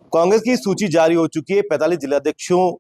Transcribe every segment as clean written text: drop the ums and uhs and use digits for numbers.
कांग्रेस की सूची जारी हो चुकी है। 45 जिलाध्यक्षों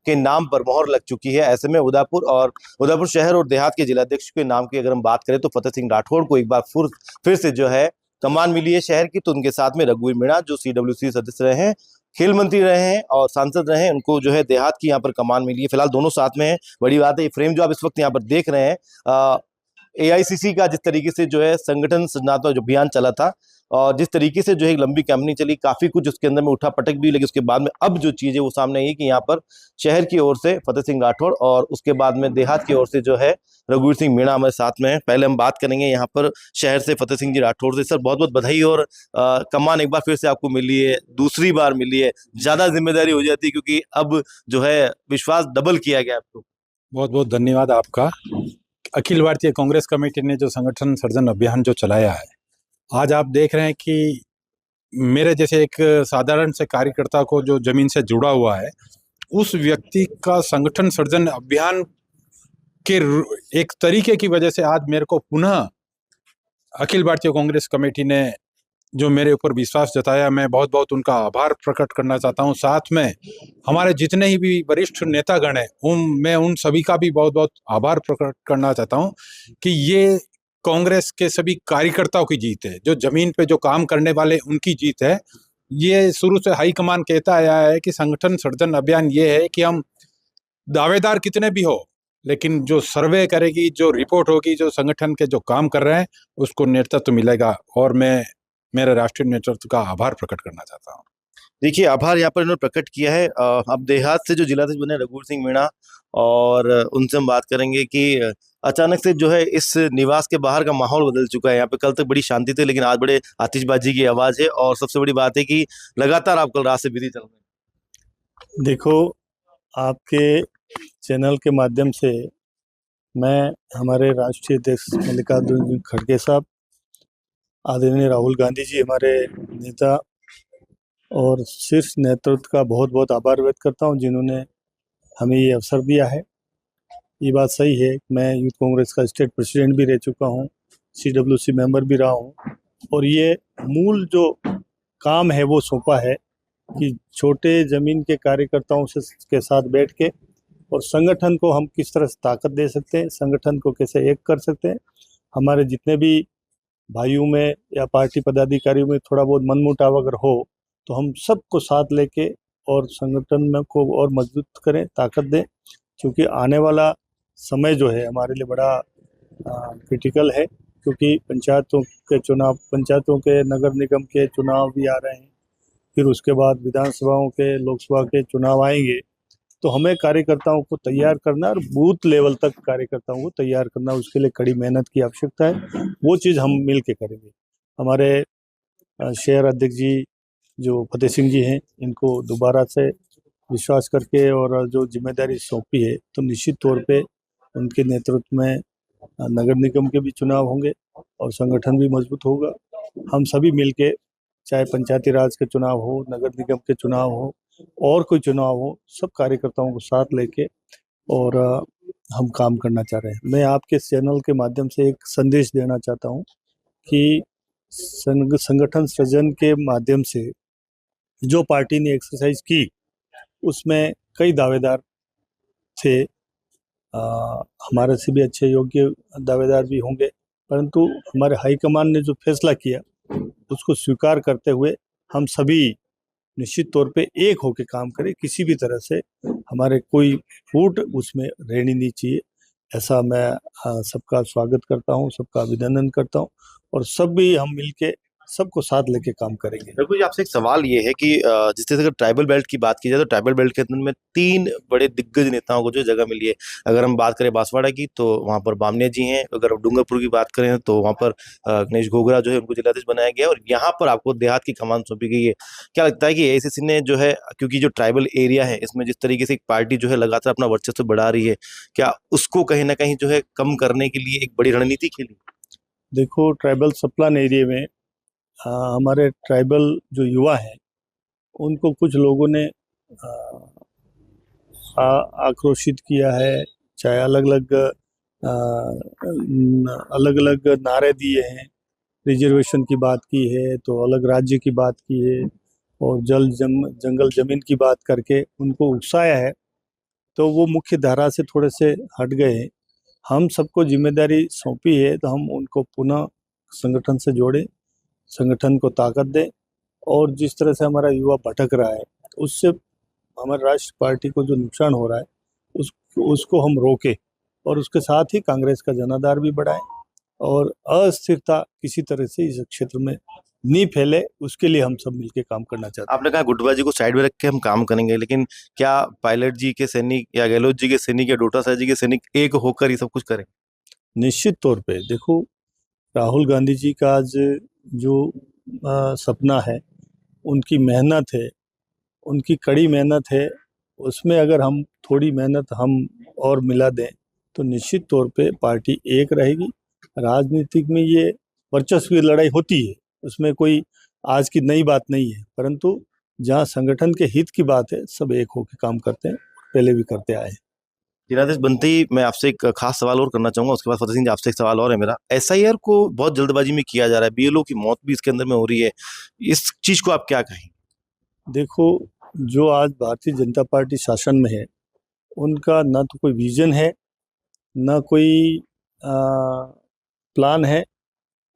के नाम पर मोहर लग चुकी है। ऐसे में उदयपुर शहर और देहात के जिलाध्यक्ष के नाम की अगर हम बात करें तो फतेह सिंह राठौड़ को एक बार फिर से जो है कमान मिली है शहर की। तो उनके साथ में रघुवीर मीणा जो CWC सदस्य रहे हैं, खेल मंत्री रहे हैं और सांसद रहे हैं, उनको जो है देहात की यहाँ पर कमान मिली है। फिलहाल दोनों साथ में है। बड़ी बात है, ये फ्रेम जो आप इस वक्त यहाँ पर देख रहे हैं, AICC का जिस तरीके से जो है संगठन सृजनात्मक अभियान चला था और जिस तरीके से जो है एक लंबी कैंपेनिंग चली, काफी कुछ उसके अंदर में उठा पटक भी, लेकिन उसके बाद में अब जो चीज है वो सामने आई है कि यहाँ पर शहर की ओर से फतेह सिंह राठौड़ और उसके बाद में देहात की ओर से जो है रघुवीर सिंह मीणा हमारे साथ में है। पहले हम बात करेंगे यहाँ पर शहर से फतेह सिंह जी राठौड़ से। सर, बहुत बहुत बधाई। और कमान एक बार फिर से आपको मिली है, दूसरी बार मिली है, ज्यादा जिम्मेदारी हो जाती है क्योंकि अब जो है विश्वास डबल किया गया आपको। बहुत बहुत धन्यवाद आपका। अखिल भारतीय कांग्रेस कमेटी ने जो संगठन सर्जन अभियान जो चलाया है, आज आप देख रहे हैं कि मेरे जैसे एक साधारण से कार्यकर्ता को जो जमीन से जुड़ा हुआ है, उस व्यक्ति का संगठन सर्जन अभियान के एक तरीके की वजह से आज मेरे को पुनः अखिल भारतीय कांग्रेस कमेटी ने जो मेरे ऊपर विश्वास जताया, मैं बहुत बहुत उनका आभार प्रकट करना चाहता हूं। साथ में हमारे जितने ही भी वरिष्ठ नेतागण हैं, मैं उन सभी का भी बहुत बहुत आभार प्रकट करना चाहता हूं कि ये कांग्रेस के सभी कार्यकर्ताओं की जीत है, जो जमीन पे जो काम करने वाले उनकी जीत है। ये शुरू से हाईकमान कहता आया है कि संगठन सर्जन अभियान ये है कि हम दावेदार कितने भी हो, लेकिन जो सर्वे करेगी, जो रिपोर्ट होगी, जो संगठन के जो काम कर रहे हैं उसको नेतृत्व मिलेगा। और मैं मेरे राष्ट्रीय नेतृत्व का आभार प्रकट करना चाहता हूँ। देखिए, आभार यहाँ पर इन्होंने प्रकट किया है। अब देहात से जो जिलाध्यक्ष बने रघुवीर सिंह मीणा, और उनसे हम बात करेंगे कि अचानक से जो है इस निवास के बाहर का माहौल बदल चुका है। यहाँ पे कल तक बड़ी शांति थी, लेकिन आज बड़े आतिशबाजी की आवाज है और सबसे बड़ी बात है कि लगातार आप कल रात से बिजी चल रहे हैं। देखो, आपके चैनल के माध्यम से मैं हमारे राष्ट्रीय अध्यक्ष मल्लिकार्जुन खड़गे साहब, आदरणीय राहुल गांधी जी हमारे नेता और शीर्ष नेतृत्व का बहुत बहुत आभार व्यक्त करता हूं, जिन्होंने हमें ये अवसर दिया है। ये बात सही है, मैं यूथ कांग्रेस का स्टेट प्रेसिडेंट भी रह चुका हूं, CWC मेंबर भी रहा हूं, और ये मूल जो काम है वो सौंपा है कि छोटे ज़मीन के कार्यकर्ताओं के साथ बैठ के और संगठन को हम किस तरह से ताकत दे सकते हैं, संगठन को कैसे एक कर सकते हैं। हमारे जितने भी भाइयों में या पार्टी पदाधिकारियों में थोड़ा बहुत मनमुटाव अगर हो तो हम सबको साथ लेके और संगठन में को और मजबूत करें, ताकत दें, क्योंकि आने वाला समय जो है हमारे लिए बड़ा क्रिटिकल है, क्योंकि पंचायतों के नगर निगम के चुनाव भी आ रहे हैं, फिर उसके बाद विधानसभाओं के, लोकसभा के चुनाव आएंगे। तो हमें कार्यकर्ताओं को तैयार करना और बूथ लेवल तक कार्यकर्ताओं को तैयार करना, उसके लिए कड़ी मेहनत की आवश्यकता है। वो चीज़ हम मिल के करेंगे। हमारे शहर अध्यक्ष जी जो फतेह सिंह जी हैं, इनको दोबारा से विश्वास करके और जो जिम्मेदारी सौंपी है, तो निश्चित तौर पे उनके नेतृत्व में नगर निगम के भी चुनाव होंगे और संगठन भी मजबूत होगा। हम सभी मिलके, चाहे पंचायती राज के चुनाव हो, नगर निगम के चुनाव हो और कोई चुनाव हो, सब कार्यकर्ताओं को साथ लेके और हम काम करना चाह रहे हैं। मैं आपके चैनल के माध्यम से एक संदेश देना चाहता हूं कि संगठन सृजन के माध्यम से जो पार्टी ने एक्सरसाइज की, उसमें कई दावेदार थे, हमारे से भी अच्छे योग्य दावेदार भी होंगे, परंतु हमारे हाईकमान ने जो फैसला किया उसको स्वीकार करते हुए हम सभी निश्चित तौर पे एक होकर काम करें। किसी भी तरह से हमारे कोई फूट उसमें रहनी नहीं चाहिए। ऐसा मैं सबका स्वागत करता हूं, सबका अभिनंदन करता हूं, और सब भी हम मिलके सबको साथ लेके काम करेंगे। रघु जी, आपसे एक सवाल ये है कि जिस तरह से अगर ट्राइबल बेल्ट की बात की जाए तो ट्राइबल बेल्ट के अंदर में 3 बड़े दिग्गज नेताओं को जो जगह मिली है। अगर हम बात करें बांसवाड़ा की तो वहां पर बामनिया जी हैं। अगर डूंगरपुर की बात करें तो वहां पर गणेश घोगरा जो है उनको जिलाध्यक्ष बनाया गया है, और यहाँ पर आपको देहात की कमान सौंपी गई है। क्या लगता है कि AICC ने जो है, क्योंकि जो ट्राइबल एरिया है इसमें जिस तरीके से एक पार्टी जो है लगातार अपना वर्चस्व बढ़ा रही है, क्या उसको कहीं ना कहीं जो है कम करने के लिए एक बड़ी रणनीति खेली? देखो, ट्राइबल सप्लान एरिया में हमारे ट्राइबल जो युवा हैं उनको कुछ लोगों ने आक्रोशित किया है, चाहे अलग अलग नारे दिए हैं, रिजर्वेशन की बात की है, तो अलग राज्य की बात की है, और जंगल जमीन की बात करके उनको उकसाया है, तो वो मुख्य धारा से थोड़े से हट गए हैं। हम सबको जिम्मेदारी सौंपी है, तो हम उनको पुनः संगठन से जोड़ें, संगठन को ताकत दें, और जिस तरह से हमारा युवा भटक रहा है, उससे हमारी राष्ट्रीय पार्टी को जो नुकसान हो रहा है उसको हम रोकें, और उसके साथ ही कांग्रेस का जनाधार भी बढ़ाएं, और अस्थिरता किसी तरह से इस क्षेत्र में नहीं फैले, उसके लिए हम सब मिलकर काम करना चाहते हैं। आपने कहा गुटबाजी को साइड में रख के हम काम करेंगे, लेकिन क्या पायलट जी के सैनिक या गहलोत जी के सैनिक या डोटा साहब जी के सैनिक एक होकर ये सब कुछ करें? निश्चित तौर पे देखो, राहुल गांधी जी का आज जो सपना है, उनकी मेहनत है, उनकी कड़ी मेहनत है, उसमें अगर हम थोड़ी मेहनत हम और मिला दें तो निश्चित तौर पे पार्टी एक रहेगी। राजनीतिक में ये वर्चस्व की लड़ाई होती है, उसमें कोई आज की नई बात नहीं है, परंतु जहाँ संगठन के हित की बात है, सब एक होकर काम करते हैं, पहले भी करते आए हैं। जिनादेश बनते ही मैं आपसे एक खास सवाल और करना चाहूंगा, उसके बाद फतेह सिंह जी आपसे एक सवाल और है मेरा। एसआईआर को बहुत जल्दबाजी में किया जा रहा है, बीएलओ की मौत भी इसके अंदर में हो रही है, इस चीज को आप क्या कहेंगे? देखो, जो आज भारतीय जनता पार्टी शासन में है, उनका ना तो कोई विजन है, ना कोई प्लान है,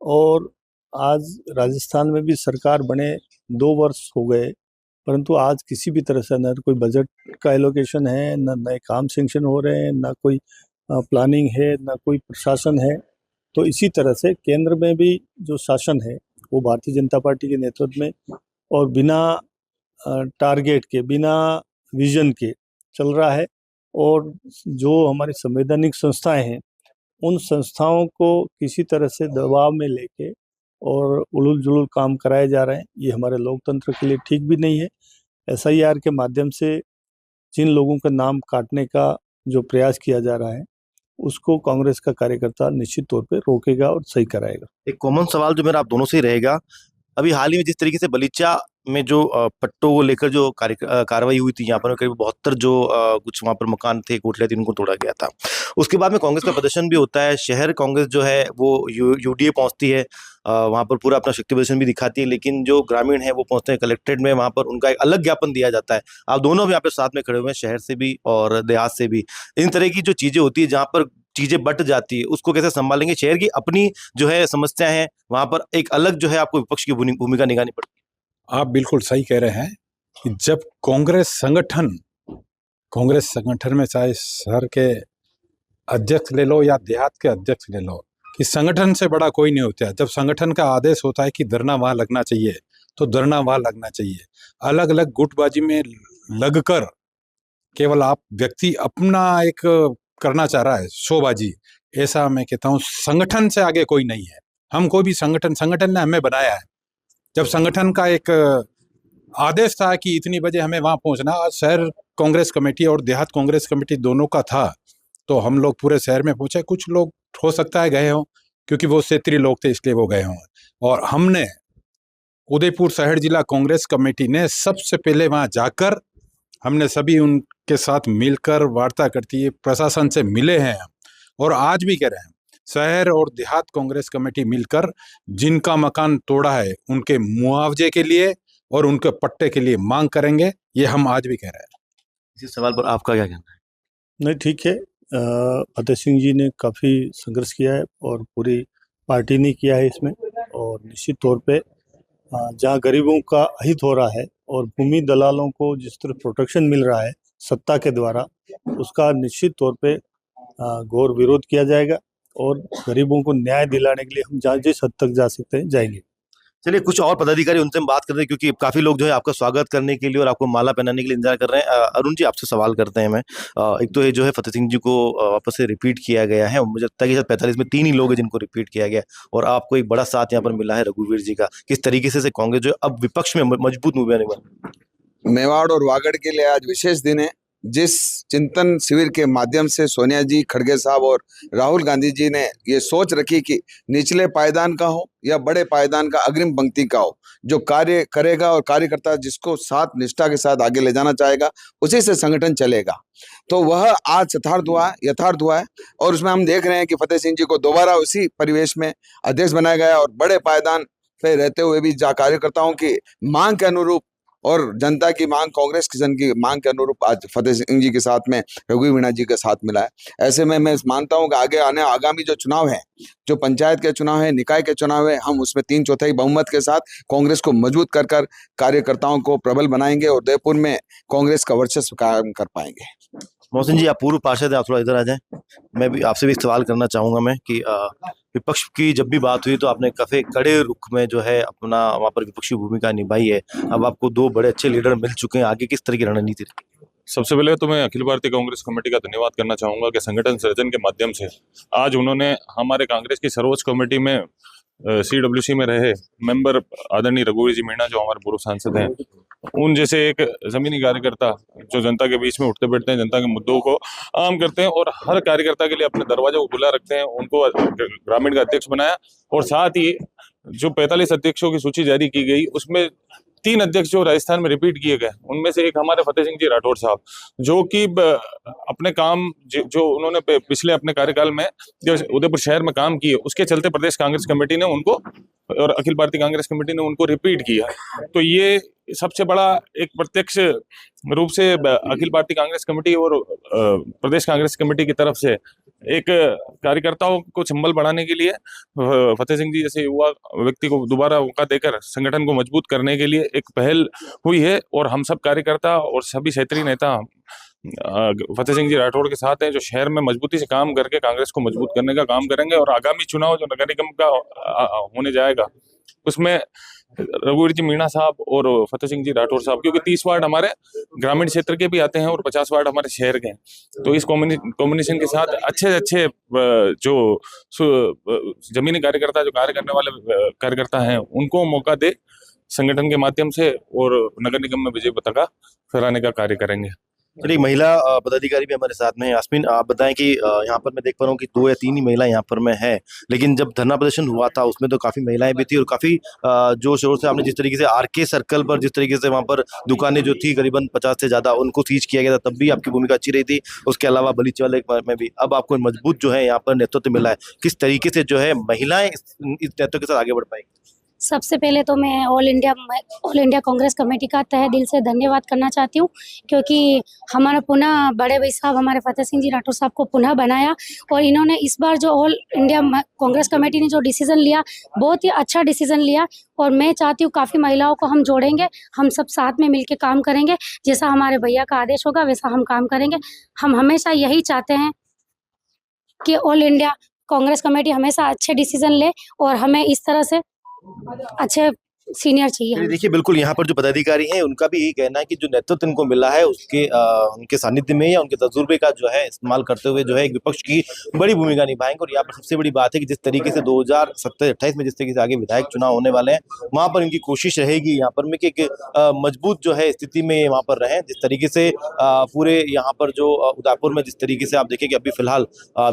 और आज राजस्थान में भी सरकार बने 2 वर्ष हो गए, परंतु आज किसी भी तरह से न कोई बजट का एलोकेशन है, न नए काम सेंक्शन हो रहे हैं, ना कोई प्लानिंग है, ना कोई प्रशासन है। तो इसी तरह से केंद्र में भी जो शासन है, वो भारतीय जनता पार्टी के नेतृत्व में और बिना टारगेट के, बिना विजन के चल रहा है, और जो हमारी संवैधानिक संस्थाएं हैं, उन संस्थाओं को किसी तरह से दबाव में लेके और उलूल जुलूल काम कराए जा रहे हैं। ये हमारे लोकतंत्र के लिए ठीक भी नहीं है। एसआईआर के माध्यम से जिन लोगों का नाम काटने का जो प्रयास किया जा रहा है, उसको कांग्रेस का कार्यकर्ता निश्चित तौर पे रोकेगा और सही कराएगा। एक कॉमन सवाल जो मेरा आप दोनों से ही रहेगा, अभी हाल ही में जिस तरीके से बलीचा में जो पट्टों को लेकर जो कार्रवाई हुई थी, यहाँ पर करीब 72 जो कुछ वहाँ पर मकान थे, कोठलियाँ थी, उनको तोड़ा गया था। उसके बाद में कांग्रेस का प्रदर्शन भी होता है, शहर कांग्रेस जो है वो यूडीए पहुंचती है, वहाँ पर पूरा अपना शक्ति प्रदर्शन भी दिखाती है, लेकिन जो ग्रामीण है वो पहुंचते हैं कलेक्ट्रेट में, वहाँ पर उनका एक अलग ज्ञापन दिया जाता है। आप दोनों भी यहाँ पे साथ में खड़े हुए हैं, शहर से भी और देहात से भी। इन तरह की जो चीजें होती है जहाँ पर चीजें बट जाती है, उसको कैसे संभालेंगे? शहर की अपनी जो है समस्या है, वहां पर एक अलग जो है आपको विपक्ष की भूमिका निभानी पड़ती आप बिल्कुल सही कह रहे हैं कि जब कांग्रेस संगठन में चाहे शहर के अध्यक्ष ले लो या देहात के अध्यक्ष ले लो, कि संगठन से बड़ा कोई नहीं होता है। जब संगठन का आदेश होता है कि धरना वहां लगना चाहिए, तो धरना वहां लगना चाहिए। अलग अलग गुटबाजी में लगकर केवल आप व्यक्ति अपना एक करना चाह रहा है शोबाजी, ऐसा मैं कहता हूँ संगठन से आगे कोई नहीं है। हम कोई भी संगठन ने हमें बनाया है। जब संगठन का एक आदेश था कि इतनी बजे हमें वहां पहुंचना, आज शहर कांग्रेस कमेटी और देहात कांग्रेस कमेटी दोनों का था, तो हम लोग पूरे शहर में पहुंचे। कुछ लोग हो सकता है गए हों, क्योंकि वो क्षेत्रीय लोग थे इसलिए वो गए हों। और हमने उदयपुर शहर जिला कांग्रेस कमेटी ने सबसे पहले वहां जाकर हमने सभी उनके साथ मिलकर वार्ता करती है, प्रशासन से मिले हैं हम, और आज भी कह रहे हैं शहर और देहात कांग्रेस कमेटी मिलकर जिनका मकान तोड़ा है उनके मुआवजे के लिए और उनके पट्टे के लिए मांग करेंगे। ये हम आज भी कह रहे हैं। है। इस सवाल पर आपका क्या कहना है? नहीं, ठीक है। फतेह सिंह जी ने काफ़ी संघर्ष किया है और पूरी पार्टी ने किया है इसमें, और निश्चित तौर पे जहाँ गरीबों का हित हो रहा है और भूमि दलालों को जिस तरह प्रोटेक्शन मिल रहा है सत्ता के द्वारा, उसका निश्चित तौर पे घोर विरोध किया जाएगा, और गरीबों को न्याय दिलाने के लिए हम जहाँ जिस हद तक जा सकते हैं जाएंगे। चलिए, कुछ और पदाधिकारी उनसे हम बात करते हैं, क्योंकि काफी लोग जो है आपका स्वागत करने के लिए और आपको माला पहनाने के लिए इंतजार कर रहे हैं। अरुण जी, आपसे सवाल करते हैं मैं। एक तो ये जो है फतेह सिंह जी को वापस से रिपीट किया गया है, मुझे लगता है कि शायद 45 में 3 ही लोग हैं जिनको रिपीट किया गया है, और आपको एक बड़ा साथ यहाँ पर मिला है रघुवीर जी का। किस तरीके से कांग्रेस जो है अब विपक्ष में मजबूत मूवमेंट बन? मेवाड़ और वागड़ के लिए आज विशेष दिन है। जिस चिंतन शिविर के माध्यम से सोनिया जी, खड़गे साहब और राहुल गांधी जी ने ये सोच रखी कि निचले पायदान का हो या बड़े पायदान का, अग्रिम पंक्ति का हो, जो कार्य करेगा और कार्यकर्ता जिसको साथ निष्ठा के साथ आगे ले जाना चाहेगा, उसी से संगठन चलेगा। तो वह आज यथार्थ हुआ है, और उसमें हम देख रहे हैं कि फतेह सिंह जी को दोबारा उसी परिवेश में अध्यक्ष बनाया गया और बड़े पायदान पे रहते हुए भी कार्यकर्ताओं की मांग के अनुरूप और जनता की मांग, कांग्रेस किसान की मांग के अनुरूप आज फतेह सिंह जी के साथ में रघुवीर मीणा जी का साथ मिला है। ऐसे में मैं मानता हूं कि आगामी जो चुनाव है, जो पंचायत के चुनाव है, निकाय के चुनाव है, हम उसमें 3/4 बहुमत के साथ कांग्रेस को मजबूत कर कार्यकर्ताओं को प्रबल बनाएंगे और उदयपुर में कांग्रेस का वर्चस्व कायम कर पाएंगे। मोहसिन जी, आप पूर्व पार्षद हैं, आप थोड़ा इधर आ जाएं। मैं भी आपसे भी एक सवाल करना चाहूंगा मैं कि विपक्ष की जब भी बात हुई तो आपने काफी कड़े रुख में जो है अपना वहां पर विपक्षी भूमिका निभाई है। अब आपको 2 बड़े अच्छे लीडर मिल चुके हैं, आगे किस तरह की रणनीति रहेगी? सबसे पहले तो मैं अखिल भारतीय कांग्रेस कमेटी का धन्यवाद करना चाहूंगा कि संगठन सृजन के माध्यम से आज उन्होंने हमारे कांग्रेस की सर्वोच्च कमेटी में CWC में रहे मेंबर आदरणीय रघुवीर जी मीणा, जो हमारे पूर्व सांसद हैं, उन जैसे एक जमीनी कार्यकर्ता जो जनता के बीच में उठते बैठते हैं, जनता के मुद्दों को आम करते हैं और हर कार्यकर्ता के लिए अपने दरवाजे को खुला रखते हैं, उनको ग्रामीण का अध्यक्ष बनाया। और साथ ही जो 45 अध्यक्षों की सूची जारी की गई, उसमें 3 अध्यक्ष जो राजस्थान में रिपीट किए गए, उनमें से एक हमारे फतेह सिंह जी राठौर साहब, जो कि अपने काम जो उन्होंने पिछले अपने कार्यकाल में जो उदयपुर शहर में काम किए, उसके चलते प्रदेश कांग्रेस कमेटी ने उनको और अखिल भारतीय कांग्रेस कमेटी ने उनको रिपीट किया। तो ये सबसे बड़ा एक प्रत्यक्ष रूप से अखिल भारतीय कांग्रेस कमेटी और प्रदेश कांग्रेस कमेटी की तरफ से एक कार्यकर्ताओं को संबल बढ़ाने के लिए फतेह सिंह जी जैसे युवा व्यक्ति को दोबारा मौका देकर संगठन को मजबूत करने के लिए एक पहल हुई है। और हम सब कार्यकर्ता और सभी क्षेत्रीय नेता फतेह सिंह जी राठौड़ के साथ हैं, जो शहर में मजबूती से काम करके कांग्रेस को मजबूत करने का काम करेंगे। और आगामी चुनाव जो नगर निगम का होने जाएगा, उसमें रघुवीर जी मीणा साहब और फतेह सिंह जी राठौर साहब, क्योंकि 30 वार्ड हमारे ग्रामीण क्षेत्र के भी आते हैं और 50 वार्ड हमारे शहर के हैं, तो इस कॉम्बिनेशन के साथ अच्छे जो जमीनी कार्यकर्ता, जो कार्य करने वाले कार्यकर्ता हैं, उनको मौका दे संगठन के माध्यम से और नगर निगम में विजय पताका फहराने का कार्य करेंगे। चलिए, महिला पदाधिकारी भी हमारे साथ में है। यास्मीन, आप बताएं कि यहाँ पर मैं देख पा रहा हूँ कि 2 या 3 ही महिला यहाँ पर में है, लेकिन जब धरना प्रदर्शन हुआ था उसमें तो काफी महिलाएं भी थी और काफी जोर शोर से आपने जिस तरीके से RK सर्कल पर जिस तरीके से वहां पर दुकानें जो थी करीबन 50 से ज्यादा उनको सीज किया गया था, तब भी आपकी भूमिका अच्छी रही थी। उसके अलावा बलीच वाले में भी अब आपको मजबूत जो है यहाँ पर नेतृत्व मिला है, किस तरीके से जो है महिलाएं इस नेतृत्व के साथ आगे बढ़ पाएंगी? सबसे पहले तो मैं ऑल इंडिया कांग्रेस कमेटी का तहे दिल से धन्यवाद करना चाहती हूँ, क्योंकि हमारा पुनः बड़े भाई साहब हमारे फतेह सिंह जी राठौर साहब को पुनः बनाया और इन्होंने इस बार जो ऑल इंडिया कांग्रेस कमेटी ने जो डिसीजन लिया, बहुत ही अच्छा डिसीजन लिया। और मैं चाहती हूँ काफ़ी महिलाओं को हम जोड़ेंगे, हम सब साथ में मिलकर काम करेंगे, जैसा हमारे भैया का आदेश होगा वैसा हम काम करेंगे। हम हमेशा यही चाहते हैं कि ऑल इंडिया कांग्रेस कमेटी हमेशा अच्छे डिसीजन ले और हमें इस तरह से अच्छे सीनियर चाहिए। देखिए, बिल्कुल यहाँ पर जो पदाधिकारी हैं उनका भी यही कहना है कि जो नेतृत्व इनको मिला है उसके उनके सानिध्य में या उनके तजुर्बे का जो है इस्तेमाल करते हुए जो है एक विपक्ष की बड़ी भूमिका निभाएंगे। और यहाँ पर सबसे बड़ी बात है कि जिस तरीके से 2027-28 में जिस तरीके से आगे विधायक चुनाव होने वाले हैं, वहां पर इनकी कोशिश रहेगी यहाँ पर में कि एक मजबूत जो है स्थिति में वहां पर रहें। जिस तरीके से पूरे यहाँ पर जो उदयपुर में जिस तरीके से आप देखें कि अभी फिलहाल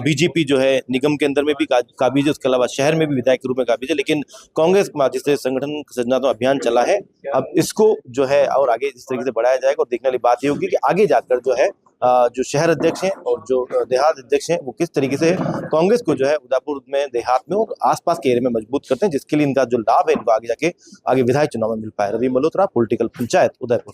BJP जो है निगम के अंदर में भी काबिज है, उसके अलावा शहर में भी विधायक के रूप में काबिज है, लेकिन कांग्रेस जिससे संगठन तो अभियान चला है, अब इसको जो है और आगे इस तरीके से बढ़ाया जाएगा। और देखने वाली बात ये होगी कि आगे जाकर जो है जो शहर अध्यक्ष हैं और जो देहात अध्यक्ष हैं वो किस तरीके से कांग्रेस को जो है उदयपुर में, देहात में और आसपास के एरिया में मजबूत करते हैं, जिसके लिए इनका जो लाभ है इनको आगे जाके आगे विधायक चुनाव में मिल पाए। रवि मल्होत्रा, पॉलिटिकल पंचायत, उदयपुर।